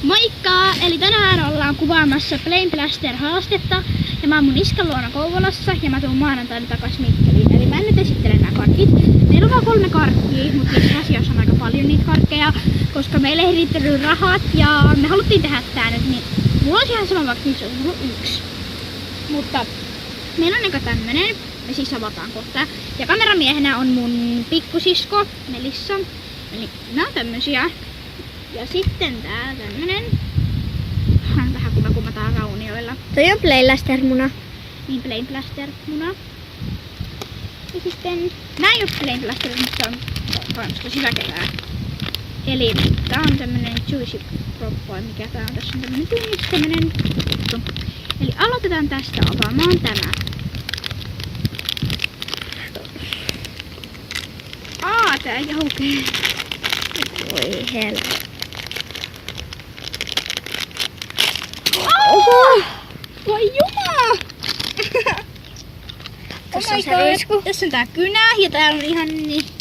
Moikka! Eli tänään ollaan kuvaamassa Plain Plaster -haastetta. Ja mä oon mun iskan luona Kouvolassa ja mä tuun maanantaina takas Mikkeliin. Eli mä en nyt esittele nää karkit. Meillä on vaan 3 karkkia, mutta niissä asioissa on aika paljon niitä karkkeja. Koska meille ei riittänyt rahat ja me haluttiin tehdä tää nyt, niin mulla olisi ihan sama vaikka niissä olisi ollut 1. Mutta meillä on niinku tämmönen. Me siis avataan kohta. Ja kameramiehenä on mun pikkusisko Melissa. Eli nää on tämmösiä. Ja sitten tää tämmönen. Vähän kun me kuvataan raunioilla. Toi on Plain Plaster -muna. Niin, Plain Plaster -muna. Ja sitten nää ei oo Plain Plaster, mutta on tosi väkevää. Eli tää on tämmönen Juicy Propboy, mikä tää on. Tässä on tämmönen tyynis, tämmönen juttu. Eli aloitetaan tästä avaamaan tämä. Tää ei aukee. Voi helvetti. Oho! Voi jumala! Tässä on se ruisku. Tässä on tää kynä ja täällä on ihan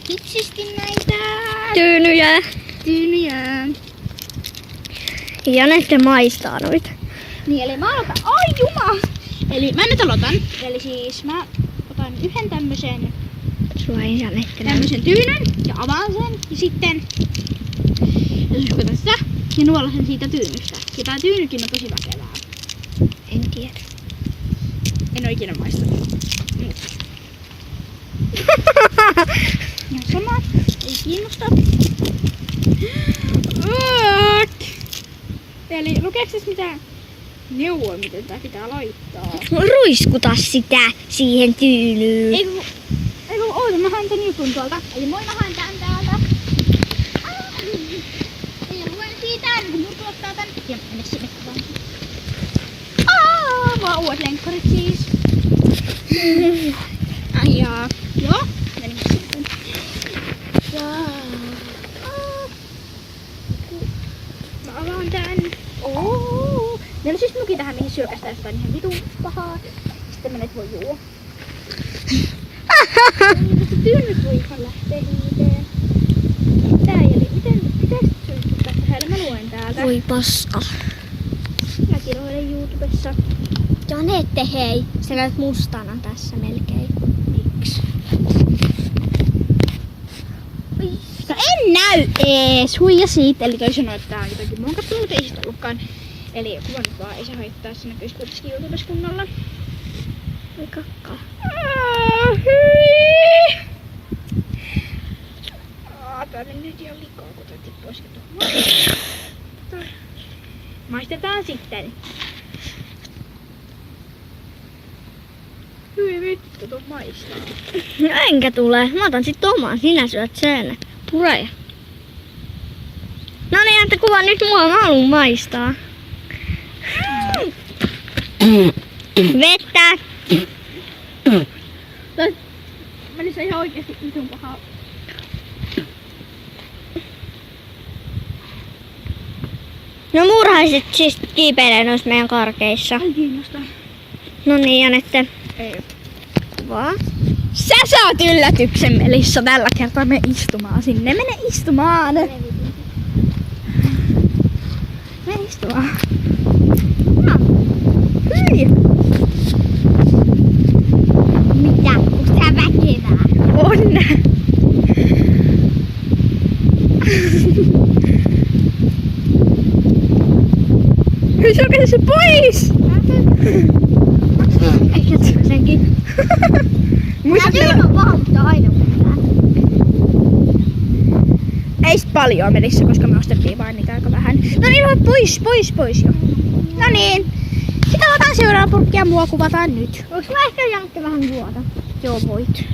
hitsisti näitä Tyynyjä. tyynyjä. Ja näette maistaa noita. Niin, eli mä aloitan. Ai jumala! Eli mä nyt aloitan. Eli siis mä otan yhden tämmösen tämmösen tyynyn ja avaan sen ja sitten ja tässä ja nuolasen siitä tyynystä. Ja tää tyynykin on tosi väkevää. En tiedä. En oo ikinä maistanut. Ja sama, ei kiinnosta. Eli lukeeko tässä mitään neuvoa, miten tää pitää laittaa? Ruiskuta sitä siihen tyynyyn. Ei kun oota, mä haen tän jutun tuolta. Eli moi, mä haen tän täältä. Ja luen siitä, kun mun tuottaa tän. Ja mene sinne vaan. Mulla on uudet lenkkarit siis. Ja joo, menin sitten. Ja mä avaan tän. Meillä on siis nuki tähän, mihin syökästään jostain ihan vitun pahaa. Sitten menet voi juo. Tyynyt voi ihan lähteä hiiteen. Tää eli pitäis syöttää tähän? Mä luen täältä. Voi paska. Mä kiroilen YouTubessa. Janette, hei. Sä näet mustana tässä melkein. Miksi? No en näy ees! Huija siitä. Eli toi sanoi, että tää on jotakin muokattu, mutta ei sitä ollutkaan. Eli kuva nyt vaan, ei se haittaa, se näkyis kuitenkin YouTubessa kunnolla. Voi kakkaa. Hyi! Tää meni nyt ihan liikaa, kun tää tippuisikin tuohon. Maistetaan sitten. Hyi vittu, tuon maistaa. No enkä tule. Mä otan sit oman. Sinä syöt sen. Pureja. No niin, että kuva nyt mua. Mä haluun maistaa. Vettä. Meni se ihan oikeesti vitun pahaa. No murhaiset siis kiipeilee noissa meidän karkeissa. Ei kiinnosta. No niin, Janette. Ei. Kuvaa. Sä saat yllätyksen, Melissa. Tällä kertaa me istumaan sinne. Mene istumaan. Mene istumaan. No. Hyi. Mitä? Onks tää väkevää? On. Hyi, sulkee se pois! Ehkä senkin. Muistat Tää on pahoittaa aina mitään. Ei sit paljon Melissa, koska me ostettiin vain niitä aika vähän. No niin, pois jo. No niin. Sitten avataan seuraava purkki ja mua kuvataan nyt. Voinko mä ehkä Janette vähän juoda? Joo, voit.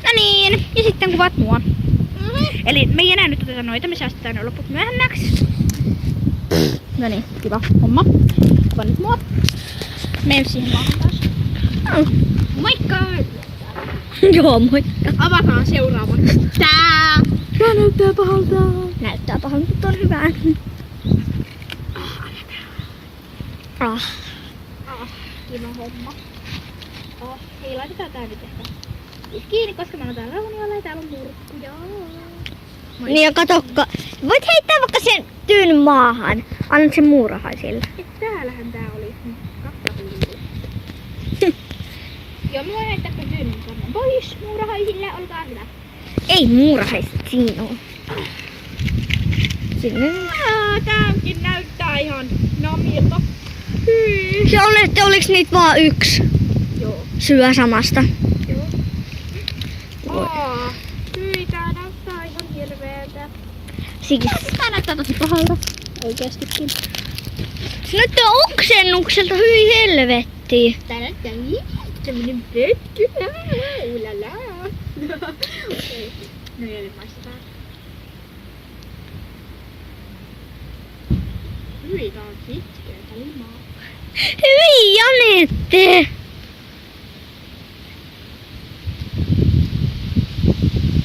No niin, ja sitten kuvat mua. Eli me ei enää nyt oteta noita, me säästetään ne loput myöhemmäksi. No niin, kiva homma. Kuva nyt mua. Mene siihen maahan taas. Moikka! Joo, moikka. Avataan seuraava. Tää! Tää näyttää pahalta. Näyttää pahalta, mutta on hyvää. Kiva homma. Hei, laitetaan tää nyt ehkä kiinni, koska mä oon täällä rauniolla ja täällä on murkkuja. Niin ja katokka. Voit heittää vaikka sen tyyn maahan. Annat sen muurahaisille. Et täällähän tää oli. Kakkahullu. Joo, mä voin heittää kun tyynyn tonne pois muurahaisille, olkaa hyvä. Ei muurahaiset siinä on. Sinne. Tääkin näyttää ihan namilta. Hyi. Se on, että oliks niitä vaan yksi Joo. syö samasta. Joo. Hyi, tää näyttää ihan hirveeltä. Siksi. Tää näyttää tosi pahalta. Oikeestikin. Se näyttää oksennukselta, hyi helvetti. Tää näyttää semmonen pötky. Ulala. Okei. No ei maistetaan. Hyi, tää on pitkä limaa. Hyi Janette.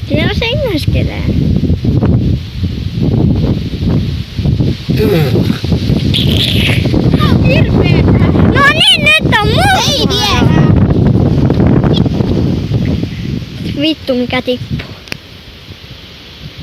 Siellä seinäskelee. Hirveetä. No niin, nyt on musta. Ei vielä. Vittu mikä tikku.